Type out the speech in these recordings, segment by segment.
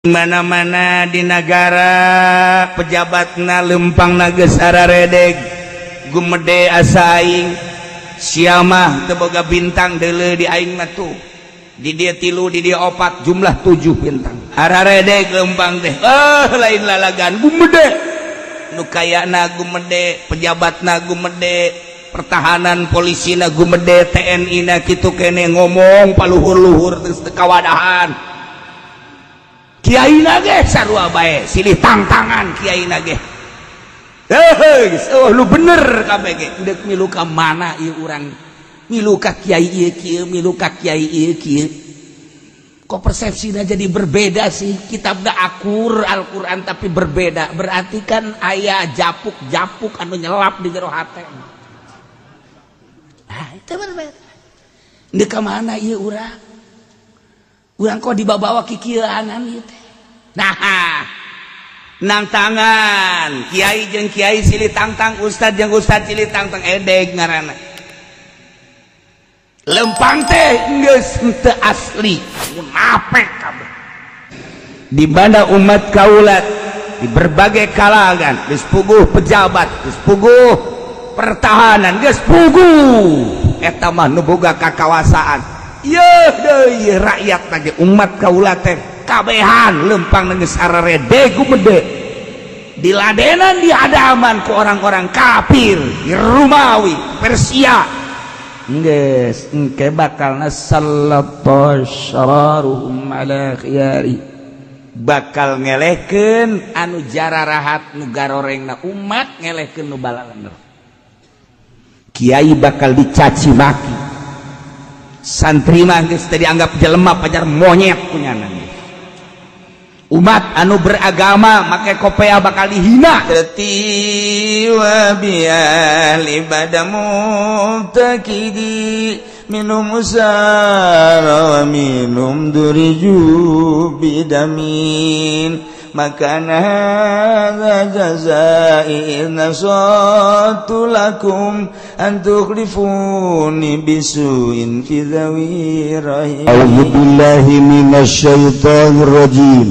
mana-mana di negara pejabatna lempang nages araredeg gumede asaing siamah teboga bintang dele di aing matu di dia tilu di dia opat jumlah 7 bintang araredeg lempang teh lain lalagan gumede nu kayana gumede pejabatna gumede pertahanan polisi na gumede TNI na kitu kene ngomong paluhur-luhur terus kawadahan Kiai nage sarua bae silih tangtangan kiai nage lu bener kabeh ge deuk milu ka mana ieu urang milu ka kiai ieu kieu milu ka kiai ieu kieu kok persepsina jadi berbeda sih kitabna akur Al-Qur'an tapi berbeda berarti kan aya japuk-japuk anu nyelap di jero hate itu berbeda deuk ka mana ieu urang urang kok dibawa kikieuanan ieu teh. Nah, nang tangan kiai jeung kiai silih tangtang ustad jeung ustad silih tangtang edeg ngaranna. Lempang teh geus teu asli, munafik kabeh. Di mana umat kaulat di berbagai kalangan, geus puguh pejabat, geus puguh pertahanan, geus puguh eta mah nu boga kakawasaan. Deui rakyat lagi umat kaula teh kabehan lempang geus araredeg gumede diladenan dihadaman ku orang-orang kafir di Romawi Persia geus engke bakalna sallallahu syararuhum ala khiyari bakal ngelehkeun anu jararahat nu garorengna umat ngelehkeun nu balalener kiai bakal dicaci maki santri mah geus teu dianggap jelema pajar monyet punyana umat anu beragama make kopea bakal dihina tati wa bial ibadamu takidi minum usara wa minum duriju bidamin makana hadza jazai nasatu lakum an tukhlifuni bisuin fi dhawi rahim a'udzu billahi minasyaitonir rajim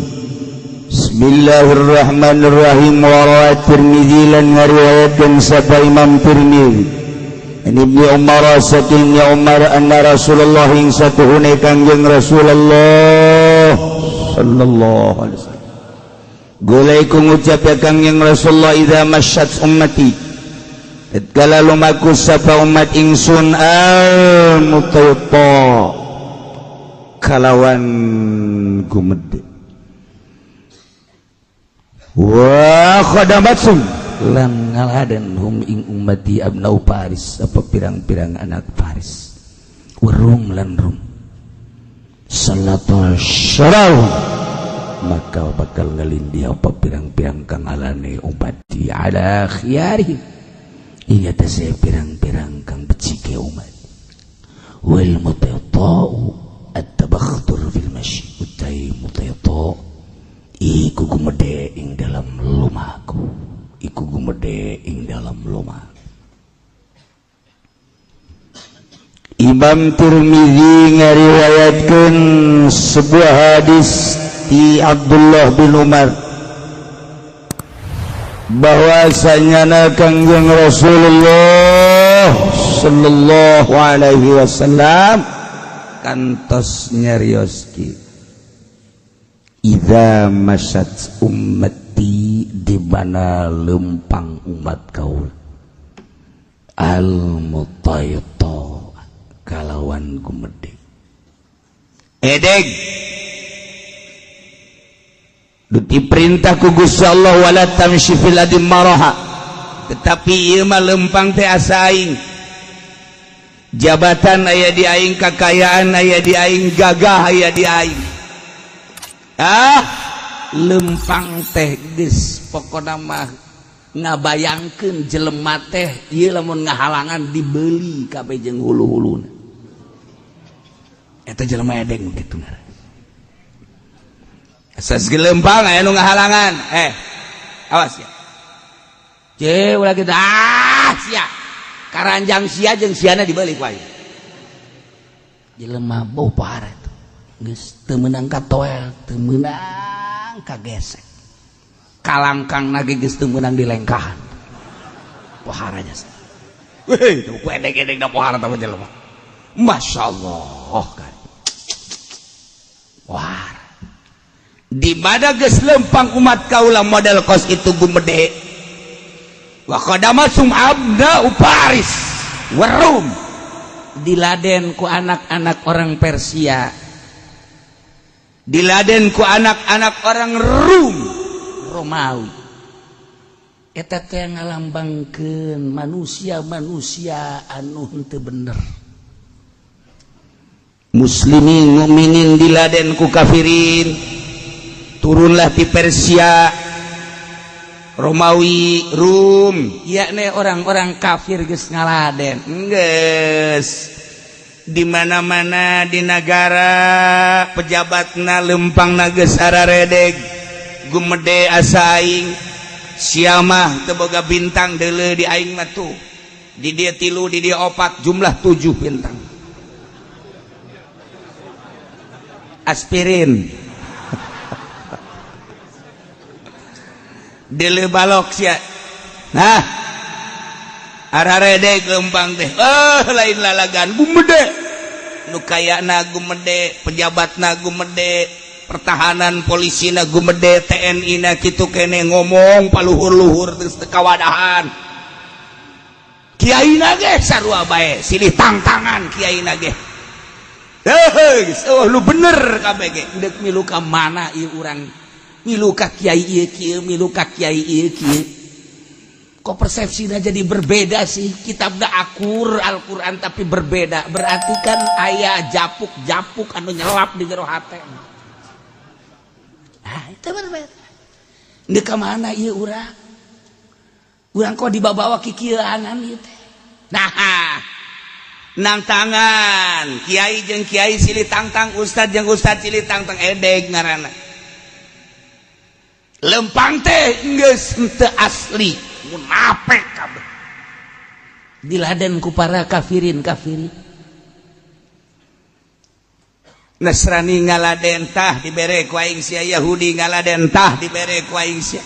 bismillahirrahmanirrahim wa rawat tirmidzi lan ngariwayatkeun sapa Imam Tirmidzi ini Ibnu Umar sakinnya Umar anna Rasulullah ing satuhune Kangjeng Rasulullah sallallahu alaihi wasallam gulai ku ngucap ya Kangjeng Rasulullah idza masyat ummati tatkala lumaku sapa umat ingsun al mutayta kalawan gumede wa khadamatsun lan ngaladen hum ing ummati abnau Paris apa pirang-pirang anak Paris werum lan rum salatul syarau maka bakal ngalindih apa pirang-pirang kangalane umat di ala khiyari ingat saya pirang-pirang kang becike umat wal mutayta'u at-tabakhtur fil masyi utai mutayta' iku gumede ing dalam lumaku iku gumede ing dalam lumah Imam Tirmidzi ngariwayatkeun sebuah hadis di Abdullah bin Umar bahwasanya Kangjeng Rasulullah sallallahu alaihi wasallam kantos nyarioski idza masyat ummati di mana lempang umat kaul al mutayta kalawan gumede edeg diperintah ku Gusti Allah wala tamshi fil ardi maraha tetapi ieu mah lempang teh asa aing jabatan aya di aing kakayaan aya di aing gagah aya di aing lempang teh geus pokona mah ngabayangkeun jelema teh ieu lamun ngahalangan dibeuli kabeh jeung hulu-huluna eta jelema edeg kitu ngaranna asas gelempang aya nu ngahalangan awas ya ulah kita sia karanjang sia jeung siana dibalik wae jelema bau parah geus teu meunang katoel teu meunang kagesek kalangkang nage geus teu meunang dilengkahan poharanya weh itu ku edek-edek da pohara teh jelema masyaallah kan wah di bada geus lempang umat kaula model kos itu gumede wa qadama sum'abna uparis warum diladen ku anak-anak orang Persia, diladen ku anak-anak orang Romawi. Eta teh ngalambangkeun manusia-manusia anu henteu bener. Muslimin mukminin diladen ku kafirin, turunlah di Persia, Romawi, Rum, yakni orang-orang kafir geus ngaladen. Geus di mana-mana di negara pejabatna lempangna geus araredeg gumede asaing siamah teu boga bintang deuleu di aing mah tuh di dia 3 di dia 4 jumlah 7 bintang aspirin dele balok sia nah araredeg lempang teh lain lalagan gumede nu kayana gumede pejabatna gumede pertahanan polisina gumede TNI na kitu kene ngomong paluhur-luhur geus teu kawadahan kiaina ge sarua bae silih tangtangan kiaina ge lu bener kabeh ge deuk milu ka mana ieu urang milu ka kiai ieu kieu milu ka kiai ieu kieu kok persepsinya jadi berbeda sih kitabna akur Al-Quran tapi berbeda berarti kan aya japuk anu nyelap di jero hate nah itu berbeda di kemana iya urang kok dibawa kikieuanan ieu teh nah nang tangan kiai jeung kiai silih tangtang ustad jeung ustad silih tangtang edeg ngaranna lempang teh geus teu asli munafik kabeh diladen ku para kafirin Nasrani ngaladen tah dibere ku aing sia Yahudi ngaladen tah dibere ku aing sia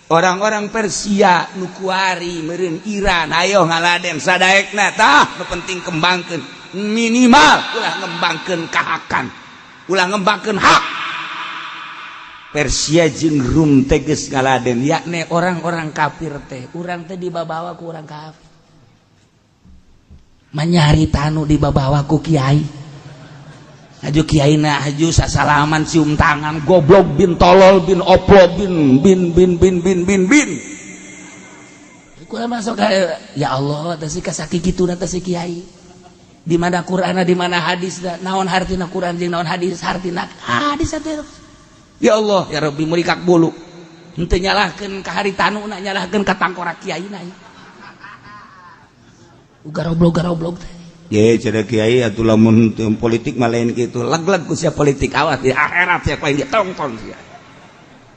orang-orang Persia nu kuari meureun Iran ayo ngaladen sadaekna tah nu penting kembangkeun minimal ulah ngembangkeun kahakan ulah ngembangkeun hak Persia jeung Rum teh geus ngaladen yakni orang-orang kafir teh urang teh dibabawa ku urang kafir manyari tanu dibabawa ku kiai aju kiaina aju sasalaman cium tangan goblok bin tolol bin oplo bin kurang masuk ya Allah teh si kasaki kituna teh si kiai di mana Qur'ana di mana hadisna naon hartina Qur'an jeung naon hadis hartina hadis teh ya Allah ya Rabbi murikak bulu henteu nyalahkeun ka haritanuna nyalahkeun ka tangkorak kiaina garoblok teh ye cenah kiai atuh lamun politik mah lain kitu leg-leg ku sia politik awas di akhirat sia ku dia tongtong sia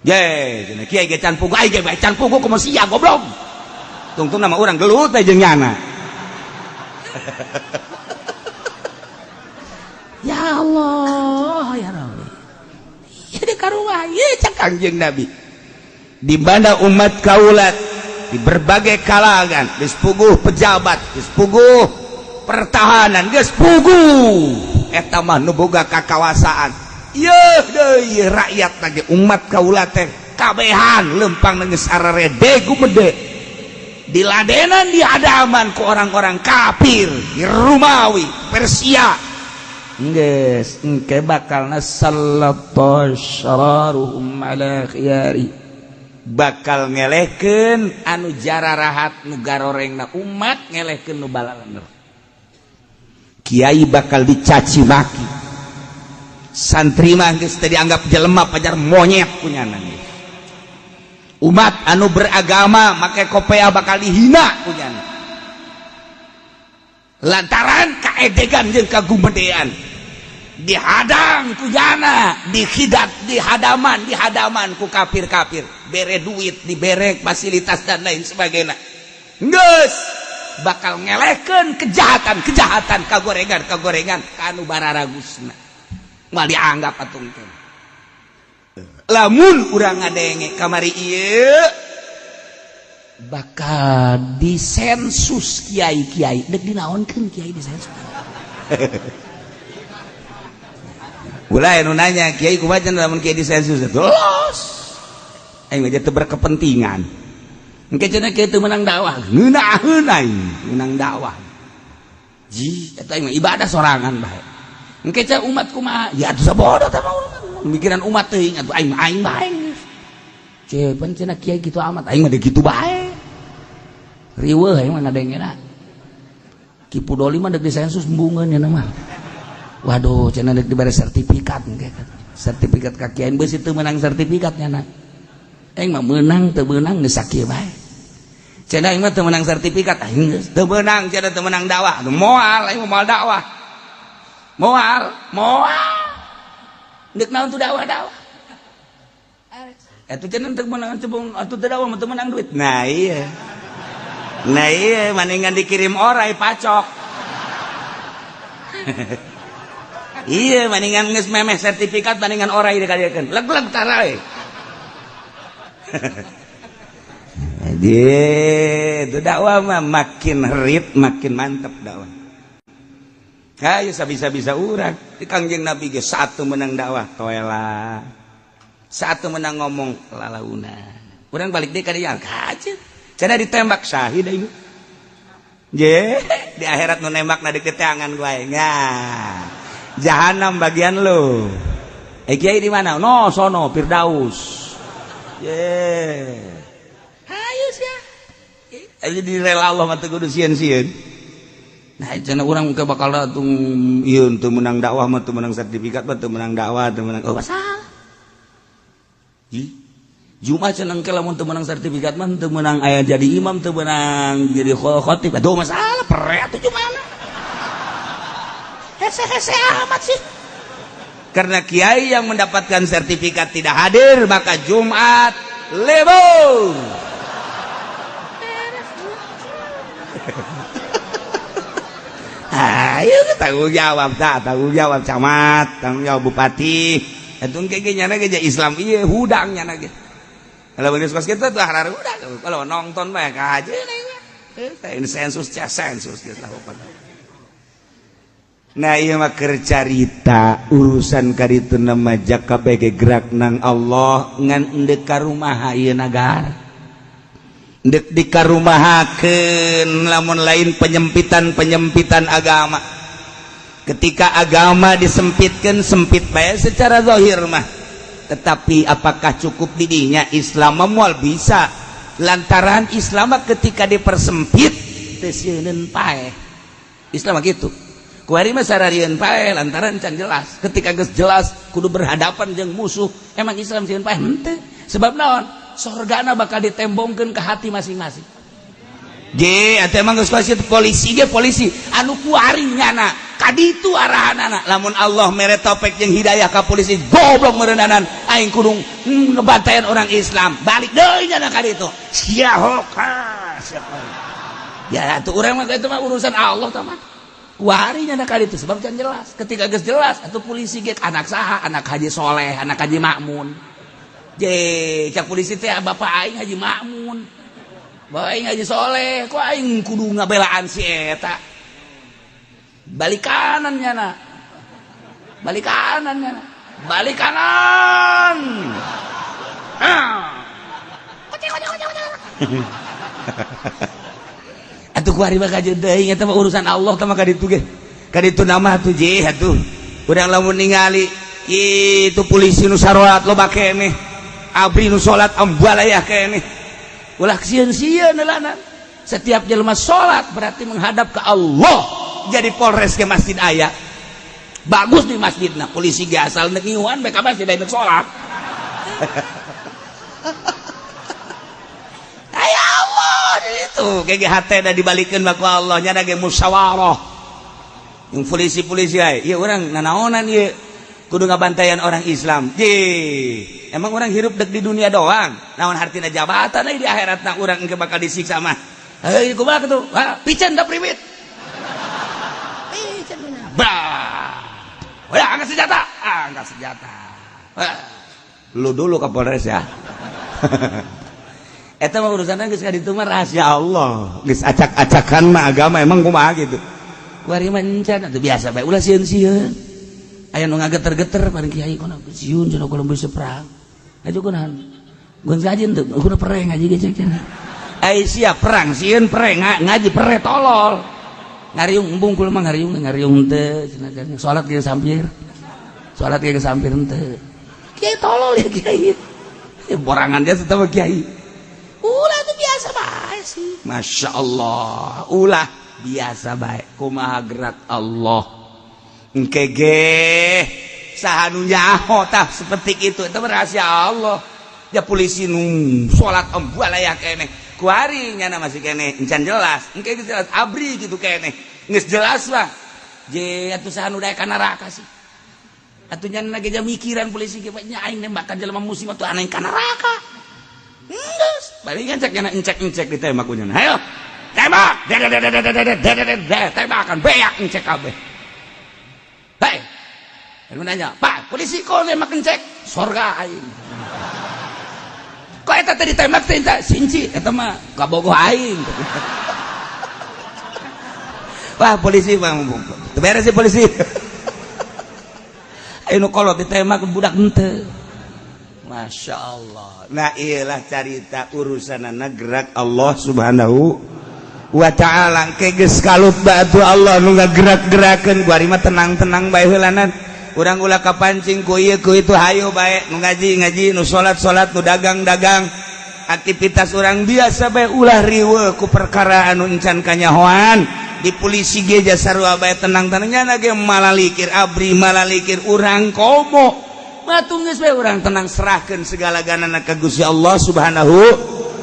ye cenah kiai ge can pugu ai ge bae can pugu kumaha sia goblok tungtung nama urang gelut teh jeung nyana ya Allah ya Rabbi jadi karuah ye cak Kangjeng Nabi di mana umat kaulat di berbagai kalangan geus puguh pejabat geus puguh pertahanan geus puguh eta mah nu boga kakawasaan yeuh deui rakyat lagi umat kaulat teh kabehan lempang geus arerede gumede diladenan di hadaman ku orang-orang kafir di Romawi Persia geus engke bakalna sallallahu syararuhum ala khiyari bakal ngelehkeun anu jararahat nu garorengna umat ngelehkeun nu balaler kiai bakal dicaci maki santri mah geus teh dianggap jelema pajar monyet punyana umat anu beragama make kopea bakal dihina punyana lantaran kaedegan jeung kagumedean dihadang ku jana di hadaman ku kafir-kafir bere duit dibere fasilitas dan lain sebagainya geus bakal ngelehkeun kejahatan kagorengan kanu bararagusna moal dianggap atuh lamun urang ngadenge kamari ieu bakal disensus kiai-kiai dek dinaonkeun kiai disensus. Ulah anu nanya kiai kumaha lamun kiai disensus los aing mah teu berkepentingan engke cenah kiai teu meunang dakwah ngeunaheun aing meunang dakwah ji eta aing mah ibadah sorangan bae engke cenah umat kumaha ya atuh sabodo teh mikiran umat teuing atuh aing bae cepen cenah kiai kitu amat aing mah deui kitu bae riweuh aing mah ngadengena Ki Pudoli mah deuk disensus embungeun nya mah. Waduh, cenah deuk dibere sertifikat engke kan. Sertifikat ka kiai beus teu meunang sertifikatnya na. Aing mah meunang teu meunang geus sakieu bae. Cenah aing mah teu meunang sertifikat, aing geus teu meunang, cenah teu meunang dakwah. Moal aing mah moal dakwah. Moal. Deuk naon tuh dakwah. Atuh cenah teu meunang cebong atuh teu dakwah mah teu meunang duit. Nah iya mendingan dikirim orai pacok. Iya mendingan geus memeh sertifikat mendingan orai dikadiekeun leg-leg tara we. Jadi itu dakwah mah makin rit makin mantep dakwah. Hayu sabisa-bisa urang di Kangjeng Nabi ge satu menang dakwah toela. Satu menang ngomong lalauna. Urang balik deui ka dieu kajeun. Cenah ditembak syahid aing. Je, di akhirat nu nembakna di keteangan gue. Nah, jahanam bagian lo. Kiai di mana? No, sono Firdaus. Ye. Hayu sia. Ayo di rela Allah mah teu kudu sieun-sieun. Nah, cenah urang ke bakal tung ieu teu meunang dakwah mah teu meunang sertifikat mah teu meunang dakwah teu meunang masalah. Jumat cenah engke lamun teu meunang sertifikat mah teu meunang aya jadi imam teu meunang jadi khatib atuh masalah pere atuh Jumatna. Hese-hese amat sih. Karena kiai yang mendapatkan sertifikat tidak hadir maka Jumat libur. Ayo tanggung jawab camat, tanggung jawab bupati. Atuh engke ge nyana ge Islam ieu hudang nyana ge. Kalau bener kos kita tuh harus udah kalau nonton banyak aja nih sensus kita lakukan. Nah iya mah cerita urusan kaditu nama jaka bege gerak nang Allah ngan endek ka rumaha ieu nagara endek dikarumahakeun lamun lain penyempitan agama. Ketika agama disempitkan sempit bae secara zahir mah. Tetapi apakah cukup didinya Islam moal bisa lantaran Islam ketika dipersempit teu sieun pae Islam gitu kuari mah sararieun pae lantaran can jelas ketika geus jelas kudu berhadapan jeung musuh emang Islam sieun pae henteu sebab naon sorgana bakal ditembongkeun ke hati masing-masing ge atuh emang geus polisi ge polisi anu kuari nyana kaditu arahanana lamun Allah mere topek jeung hidayah ka polisi goblok meureunanan aing kudu ngebantayan orang Islam balik deui nya kaditu sia hoka ya atuh urang mah itu mah urusan Allah tah mah wari nya kaditu sebab can jelas ketika geus jelas atuh polisi ge anak saha anak Haji Soleh anak Haji Makmun je cak polisi teh bapak aing Haji Makmun bapak aing Haji Soleh kok aing kudu ngabelaan si eta balik kanan balik kanan atuh kuari mah kajeun deui eta mah urusan Allah tah mah kaditu ge kaditu nama atuh je atuh urang lamun ningali kitu polisi nu saroat loba keneh abri nu salat ambalayah keneh ulah sieun-sieun heulana setiap jelema salat berarti menghadap ke Allah. Jadi Polres ke masjid aya bagus di masjidna polisi ge asal neuk ngiuhan bae ka masjid neuk salat. Aya Allah itu ge hate da dibalikeun ku Allah nya da ge musyawarah. Yang polisi-polisi aya ieu urang nanaonan ieu kudu ngabantayan orang Islam. Emang orang hirup dek di dunia doang. Naon hartina jabatan di akhiratna urang engke bakal disiksa mah. Heuh kumaha kitu? Piceun da primit. Bah, udah angkat senjata. Lu dulu Kapolres ya. Eta mah urusanna geus kaditu mah rahasia Allah. Geus acak-acakan mah agama emang kumaha gitu. Kuari mah encan atuh biasa bae ulah sieun-sieun. Aya nu ngageter-geter paring kiai kuna sieun cenah kudu bisa perang. Aju kunaon? Gun ngaji teu kudu pereng ngaji ge cek. Ai siap perang sieun pereng ngaji pere tolol. Ngariung embung kula mah ngariung teu cenah salat ge sampir. Salat ge sampir teu. Kiai tolol ya kiai. Borangan dia tetep kiai. Ulah itu biasa baik sih. Masya Allah. Ulah biasa baik. Kumaha gerak Allah. Engkege sahanunya tah seperti itu. Itu rahasia Allah. Ya polisi nung sholat embual layak kene. Kuari nyana masih kene. Encan jelas. Engkege jelas. Abri gitu kene. Nges jelas lah. Je atuh sahanu daya kana neraka sih. Atuh nyana geja mikiran polisi ge aing nembakan jelema muslim atuh aneh kana neraka. Palingan cek nyana encek ditembak kunyana. Ayo, tembak. Tembakan beak encek kabeh. Hei. Lalu nanya, "Pak, polisi kok nembak encek?" Sorga aing. Kok eta teh ditembak teh sinci? Eta mah kabogoh aing. Wah, polisi bang. Beres sih polisi. Ayo kolot ditembak budak henteu. Masya Allah. Nah iyalah carita urusan gerak Allah subhanahu wa ta'ala. Keges kalut batu Allah nu gerak-gerakan. Kuari mah tenang-tenang bae heulanan. Urang ulah kapancing ku ieu ku itu hayu bae. Nu ngaji nu salat nu dagang aktivitas orang biasa bae ulah riweuh ku perkara anu encan kanyahoan. Di polisi ge sarua bae tenang-tenangnya ge malalikir abri malalikir urang komo. Matung geus bae urang tenang serahkeun segala-galana ka Gusti Allah Subhanahu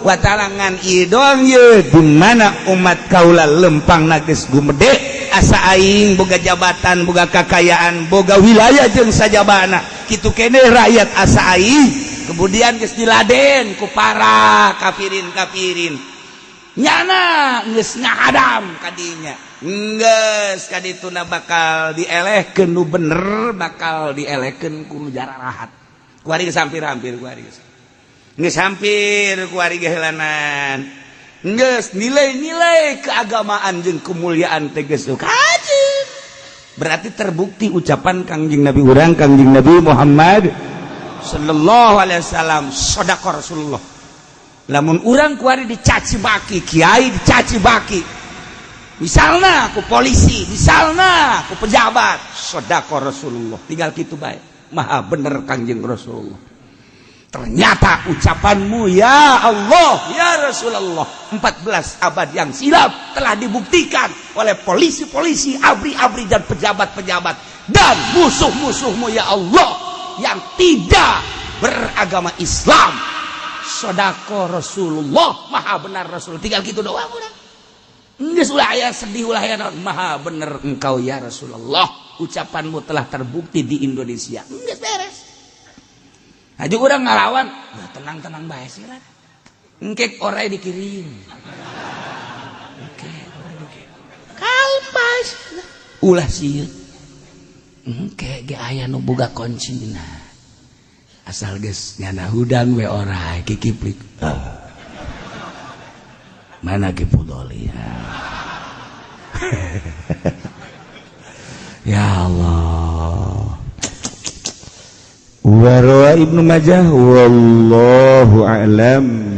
wa ta'ala ngan ieu doang ye di mana umat kaula lempangna geus gumede asa aing boga jabatan boga kakayaan boga wilayah jeung sajabana kitu keneh rakyat asa aing kemudian geus diladen ku para kafirin nyana geus ngadam kadinya geus kadituna bakal dielehkeun nu bener bakal dielehkeun ku nu jararahat kuari geus hampir kuari geus hampir kuari ge heulanan geus nilai-nilai keagamaan jeung kemuliaan teh geus kajeun berarti terbukti ucapan Kangjeng Nabi urang Kangjeng Nabi Muhammad sallallahu alaihi wasallam shadaqah Rasulullah. Lamun urang kuari dicaci maki kiai dicaci maki misalna ku polisi misalna ku pejabat shadaqah Rasulullah tinggal kitu bae maha bener Kangjeng Rasulullah. Ternyata ucapanmu ya Allah ya Rasulullah 14 abad yang silam telah dibuktikan oleh polisi-polisi abri-abri dan pejabat-pejabat dan musuh-musuhmu ya Allah yang tidak beragama Islam. Shadaqah Rasulullah maha benar Rasul tinggal gitu doang udah geus ulah aya sedih ulah aya maha bener engkau ya Rasulullah ucapanmu telah terbukti di Indonesia geus beres aju urang ngalawan tenang-tenang bae sih lah engke orai dikirim kalpas ulah sieun engke ge aya nu boga kuncina asal geus nyana hudang we orai kikiplik mana ki pudoli ya Allah wa rawa Ibnu Majah wallahu a'lam.